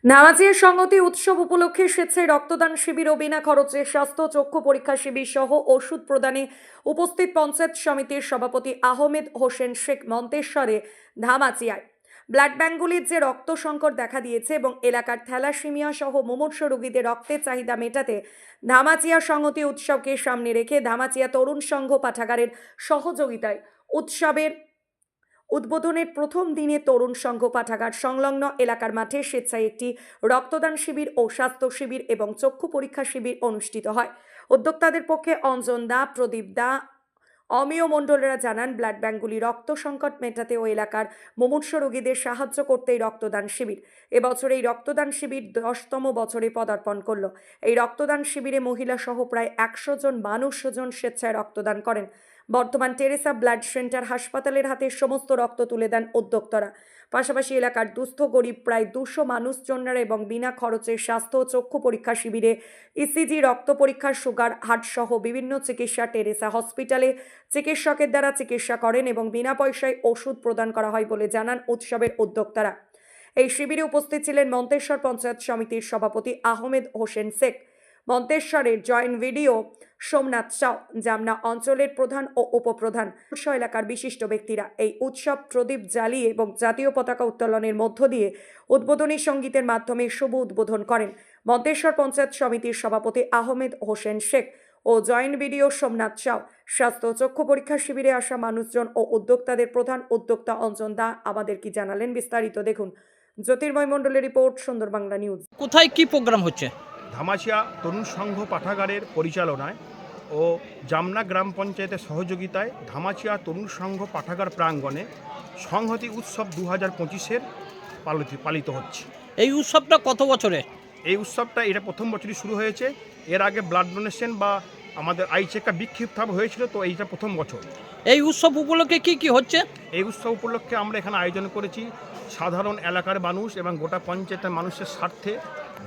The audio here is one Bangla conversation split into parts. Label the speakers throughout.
Speaker 1: নামাজের সংগতি উৎসব উপলক্ষে স্বেচ্ছায় রক্তদান শিবির ও বিনা খরচে স্বাস্থ্য চক্ষু পরীক্ষা শিবির সহ ওষুধ প্রদানে উপস্থিত পঞ্চায়েত সমিতির সভাপতি আহমেদ হোসেন শেখ মন্তেশ্বরে ধামাচিয়ায় ব্লাড ব্যাঙ্কগুলির যে রক্ত সংকট দেখা দিয়েছে এবং এলাকার থ্যালাসেমিয়া সহ মুমূর্ষু রোগীদের রক্তের চাহিদা মেটাতে ধামাচিয়া সংগতি উৎসবকে সামনে রেখে ধামাচিয়া তরুণ সংঘ পাঠাগারের সহযোগিতায় উৎসবের উদ্বোধনের প্রথম দিনে তরুণ সংঘ পাঠাগার সংলগ্ন এলাকার মাঠে স্বেচ্ছায় একটি রক্তদান শিবির ও স্বাস্থ্য শিবির এবং চক্ষু পরীক্ষা শিবির অনুষ্ঠিত হয়। উদ্যোক্তাদের পক্ষে অঞ্জন দা, প্রদীপ দা, অমিয় মণ্ডলেরা জানান, ব্লাড ব্যাঙ্কগুলি রক্ত সংকট মেটাতে ও এলাকার মুমূর্ষু রোগীদের সাহায্য করতেই রক্তদান শিবির। এবছর এই রক্তদান শিবির 10তম বছরে পদার্পণ করল। এই রক্তদান শিবিরে মহিলা সহ প্রায় 100 জন মানুষজন স্বেচ্ছায় রক্তদান করেন। বর্তমান টেরেসা ব্লাড সেন্টার হাসপাতালের হাতে সমস্ত রক্ত তুলে দেন উদ্যোক্তারা। পাশাপাশি এলাকার দুস্থ গরিব প্রায় 200 মানুষজনরা এবং বিনা খরচে স্বাস্থ্য ও চক্ষু পরীক্ষা শিবিরে ইসিজি, রক্ত পরীক্ষা, সুগার, হার্ট সহ বিভিন্ন চিকিৎসা টেরেসা হসপিটালে চিকিৎসকের দ্বারা চিকিৎসা করেন এবং বিনা পয়সায় ওষুধ প্রদান করা হয় বলে জানান উৎসবের উদ্যোক্তারা। এই শিবিরে উপস্থিত ছিলেন মন্তেশ্বর পঞ্চায়েত সমিতির সভাপতি আহমেদ হোসেন শেখ, মন্তেশ্বরের জয়েন্ট ভিডিও সোমনাথ চাও, জামনা অঞ্চলের প্রধান ও উপপ্রধান সহ এলাকার বিশিষ্ট ব্যক্তিরা। এই উৎসব প্রদীপ জ্বালিয়ে এবং জাতীয় পতাকা উত্তোলনের মধ্য দিয়ে উদ্বোধনী সঙ্গীতের মাধ্যমে শুভ উদ্বোধন করেন মন্তেশ্বর পঞ্চায়েত সমিতির সভাপতি আহমেদ হোসেন শেখ ও জয়েন্ট ভিডিও সোমনাথ চাও। স্বাস্থ্য চক্ষু পরীক্ষা শিবিরে আসা মানুষজন ও উদ্যোক্তাদের প্রধান উদ্যোক্তা অঞ্জন দা আমাদের কি জানালেন, বিস্তারিত দেখুন। জ্যোতির্ময় মণ্ডলের রিপোর্ট, সুন্দর বাংলা নিউজ।
Speaker 2: কোথায় কি প্রোগ্রাম হচ্ছে?
Speaker 3: ধামাচিয়া তরুণ সংঘ পাঠাগারের পরিচালনায় ও জামনা গ্রাম পঞ্চায়েতের সহযোগিতায় ধামাচিয়া তরুণ সংঘ পাঠাগার প্রাঙ্গণে সংহতি উৎসব 2025-এর পালিত হচ্ছে।
Speaker 2: এই উৎসবটা কত বছরের?
Speaker 3: এই উৎসবটা এটা প্রথম বছরই শুরু হয়েছে। এর আগে ব্লাড ডোনেশন বা আমাদের আই চেকআপ বিক্ষিপ্ত হয়েছিল, তো এইটা প্রথম বছর।
Speaker 2: এই উৎসব উপলক্ষে কি হচ্ছে?
Speaker 3: এই উৎসব উপলক্ষে আমরা এখানে আয়োজন করেছি সাধারণ এলাকার মানুষ এবং গোটা পঞ্চায়েতের মানুষের স্বার্থে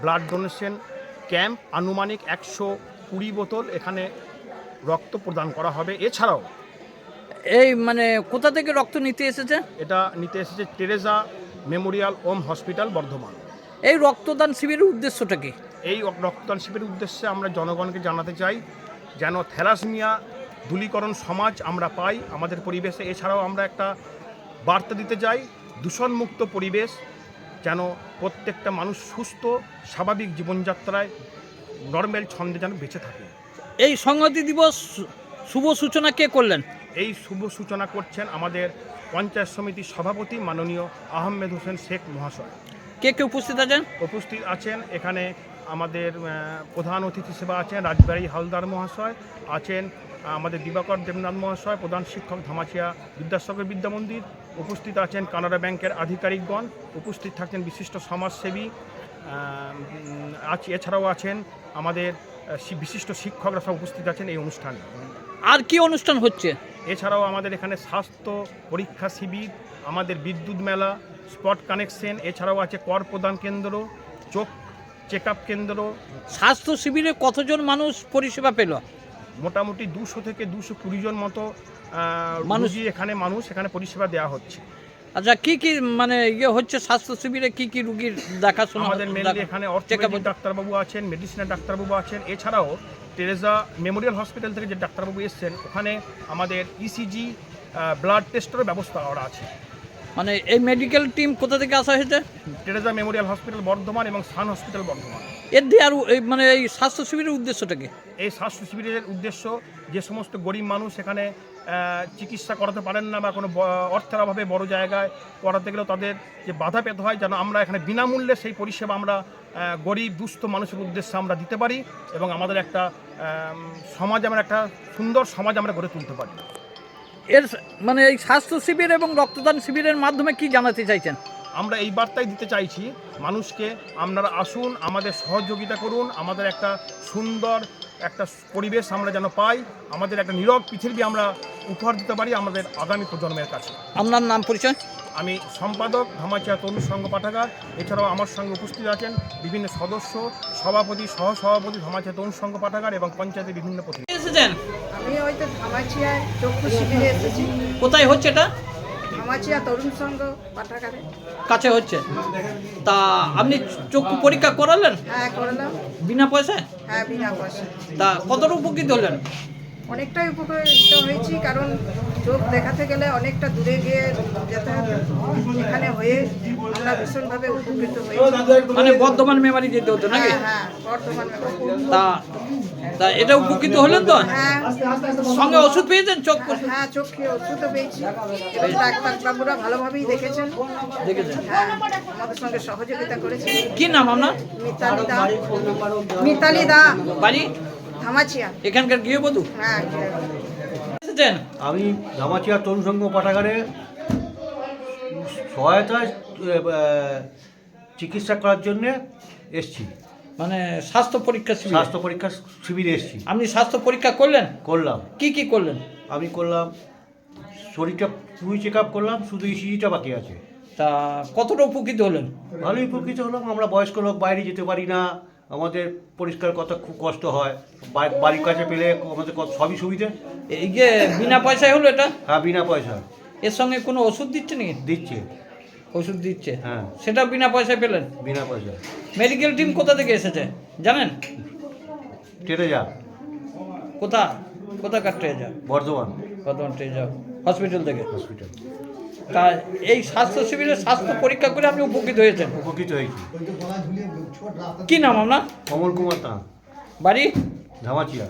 Speaker 3: ব্লাড ডোনেশন ক্যাম্প। আনুমানিক 120 বোতল এখানে রক্ত প্রদান করা হবে। এছাড়াও
Speaker 2: এই কোথা থেকে রক্ত নিতে এসেছে?
Speaker 3: এটা নিতে এসেছে Teresa Memorial home hospital Bardhaman.
Speaker 2: এই রক্তদান শিবিরের উদ্দেশ্যটা কি?
Speaker 3: এই রক্তদান শিবিরের উদ্দেশ্যে আমরা জনগণকে জানাতে চাই যেন থ্যালাসেমিয়া দূরীকরণ সমাজ আমরা পাই আমাদের পরিবেশে। এছাড়াও আমরা একটা বার্তা দিতে চাই, দূষণমুক্ত পরিবেশ যেন প্রত্যেকটা মানুষ সুস্থ স্বাভাবিক জীবনযাত্রায় নর্মাল ছন্দে যেন বেঁচে থাকে।
Speaker 2: এই সংহতি দিবস শুভ সূচনা কে করলেন?
Speaker 3: এই শুভ সূচনা করছেন আমাদের পঞ্চায়েত সমিতির সভাপতি মাননীয় আহমেদ হোসেন শেখ মহাশয়।
Speaker 2: কে উপস্থিত আছেন?
Speaker 3: উপস্থিত আছেন এখানে আমাদের প্রধান অতিথি হিসেবে আছেন রাজবাড়ী হালদার মহাশয়, আছেন আমাদের দিবাকর দেবনাথ মহাশয়, প্রধান শিক্ষক ধামাচিয়া বিদ্যাসাগর বিদ্যা মন্দির, উপস্থিত আছেন কানাড়া ব্যাংকের আধিকারিকগণ, উপস্থিত থাকছেন বিশিষ্ট সমাজসেবী, এছাড়াও আছেন আমাদের বিশিষ্ট শিক্ষকরা সব উপস্থিত আছেন এই অনুষ্ঠানে।
Speaker 2: আর কি অনুষ্ঠান হচ্ছে?
Speaker 3: এছাড়াও আমাদের এখানে স্বাস্থ্য পরীক্ষা শিবির, আমাদের বিদ্যুৎ মেলা, স্পট কানেকশন, এছাড়াও আছে কর প্রদান কেন্দ্র, চোখ চেক আপ কেন্দ্র।
Speaker 2: স্বাস্থ্য শিবিরে কতজন মানুষ পরিষেবা পেল?
Speaker 3: মোটামুটি 200 থেকে 220 জন মতো মানুষ এখানে পরিষেবা দেওয়া হচ্ছে।
Speaker 2: আচ্ছা, কি হচ্ছে স্বাস্থ্য শিবিরে? কি রোগীর দেখাশোনা?
Speaker 3: আমাদের মেনলি এখানে অর্থোপেডিক ডাক্তারবাবু আছেন, মেডিসিনের ডাক্তারবাবু আছেন। এছাড়াও টেরেসা মেমোরিয়াল হসপিটাল থেকে যে ডাক্তারবাবু এসছেন ওখানে আমাদের ইসিজি ব্লাড টেস্টেরও ব্যবস্থা করা আছে।
Speaker 2: এই মেডিকেল টিম কোথা থেকে আসা হয়েছে?
Speaker 3: টেরেসা মেমোরিয়াল হসপিটাল বর্ধমান এবং সান হসপিটাল বর্ধমান।
Speaker 2: এর দিয়ে আর এই স্বাস্থ্য শিবিরের উদ্দেশ্যটা কি?
Speaker 3: এই স্বাস্থ্য শিবিরের উদ্দেশ্য যে সমস্ত গরিব মানুষ এখানে চিকিৎসা করাতে পারেন না বা কোনো অর্থের অভাবে বড় জায়গায় করাতে গেলেও তাদের যে বাধা পেতে হয়, যেন আমরা এখানে বিনামূল্যে সেই পরিষেবা আমরা গরিব দুস্থ মানুষের উদ্দেশ্যে আমরা দিতে পারি এবং আমাদের একটা সমাজ, আমরা একটা সুন্দর সমাজ আমরা গড়ে তুলতে পারি।
Speaker 2: এর এই স্বাস্থ্য শিবির এবং রক্তদান শিবিরের মাধ্যমে কি জানাতে চাইছেন?
Speaker 3: আমরা এই বার্তাই দিতে চাইছি মানুষকে, আপনারা আসুন, আমাদের সহযোগিতা করুন, আমাদের একটা সুন্দর একটা পরিবেশ আমরা যেন পাই, আমাদের একটা নীরব পৃথিবী আমরা উপহার দিতে পারি আমাদের আগামী প্রজন্মের কাছে।
Speaker 2: আপনার নাম পরিচয়?
Speaker 3: আমি সম্পাদক ধামাচিয়া তরুণ সংঘ পাঠাগার। এছাড়াও আমার সঙ্গে উপস্থিত আছেন বিভিন্ন সদস্য, সভাপতি, সহসভাপতি ধামাচিয়া তরুণ সংঘ পাঠাগার এবং পঞ্চায়েতের বিভিন্ন প্রতিনিধি।
Speaker 2: এসেছেন?
Speaker 4: আমি হয়তো ধামাচিয়ায় চক্ষু শিবিরে এসেছি।
Speaker 2: কোথায় হচ্ছে এটা?
Speaker 4: ধামাচিয়া তরুণ সংঘ পাঠাগারে।
Speaker 2: কাছে হচ্ছে। তা আপনি চক্ষু পরীক্ষা করালেন
Speaker 4: হ্যাঁ করলাম।
Speaker 2: বিনা পয়সায়?
Speaker 4: হ্যাঁ বিনা পয়সা।
Speaker 2: তা কতটা উপকৃত হলেন?
Speaker 4: অনেকটাই উপকৃত হয়েছি, কারণ চোখ দেখাতে গেলে অনেকটা দূরে গিয়ে যেতে হতো। এখানে হয়ে আমরা ভীষণভাবে উপকৃত হয়েছি।
Speaker 2: মানে বর্ধমান মেমারি যেতে হতো নাকি?
Speaker 4: হ্যাঁ হ্যাঁ বর্তমানে।
Speaker 2: তা তা এটা উপকৃত হলেন তো?
Speaker 4: হ্যাঁ
Speaker 2: সঙ্গে ওষুধ পেয়েছেন চোখ
Speaker 4: হ্যাঁ চোখে ওষুধও পেয়েছি এবং ডাক্তারবাবুরা ভালোভাবেই দেখেছেন।
Speaker 2: দেখেছেন?
Speaker 4: হ্যাঁ আমাদের সঙ্গে সহযোগিতা করেছে।
Speaker 2: কি নাম আপনার?
Speaker 4: মিতালি দা। মিতালি দা,
Speaker 2: বাড়ি
Speaker 4: ধামাচিয়া।
Speaker 2: এখানকার গৃহবধূ
Speaker 4: হ্যাঁ
Speaker 2: এসেছেন?
Speaker 5: আমি ধামাচিয়া তরুণ সংঘ পাঠাগারে সহায়তায় চিকিৎসা করার জন্যে এসছি।
Speaker 2: মানে স্বাস্থ্য পরীক্ষা শিবির?
Speaker 5: স্বাস্থ্য পরীক্ষা শিবিরে এসছি।
Speaker 2: আপনি স্বাস্থ্য পরীক্ষা করলেন?
Speaker 5: করলাম।
Speaker 2: কি কি করলেন?
Speaker 5: আমি করলাম শরীরটা পুরো চেক আপ করলাম, শুধু ইসিজিটা বাকি আছে।
Speaker 2: তা কতটা উপকৃত হলেন?
Speaker 5: ভালোই উপকৃত হলাম। আমরা বয়স্ক লোক, বাইরে যেতে পারি না, আমাদের পরিষ্কার কথা খুব কষ্ট হয়। বাড়ির কাছে পেলে আমাদের সবই সুবিধে।
Speaker 2: এই যে বিনা পয়সায় হলো এটা?
Speaker 5: হ্যাঁ বিনা পয়সা।
Speaker 2: এর সঙ্গে কোনো ওষুধ দিচ্ছে নাকি?
Speaker 5: দিচ্ছে।
Speaker 2: ওষুধ দিচ্ছে?
Speaker 5: হ্যাঁ
Speaker 2: সেটাও বিনা পয়সায় পেলেন?
Speaker 5: বিনা পয়সা।
Speaker 2: মেডিকেল টিম কোথা থেকে এসেছে জানেন?
Speaker 5: ট্রেনে যা।
Speaker 2: কোথাকার ট্রেজা?
Speaker 5: বর্ধমান
Speaker 2: বর্ধমান ট্রেজা হসপিটাল থেকে।
Speaker 5: হসপিটাল।
Speaker 2: তা এই স্বাস্থ্য শিবিরে স্বাস্থ্য পরীক্ষা করে আপনি উপকৃত হয়েছেন?
Speaker 5: উপকৃত হয়েছি।
Speaker 2: কি নাম আপনার?
Speaker 5: কমল কুমার তা,
Speaker 2: বাড়ি?
Speaker 5: ধামাচিয়া।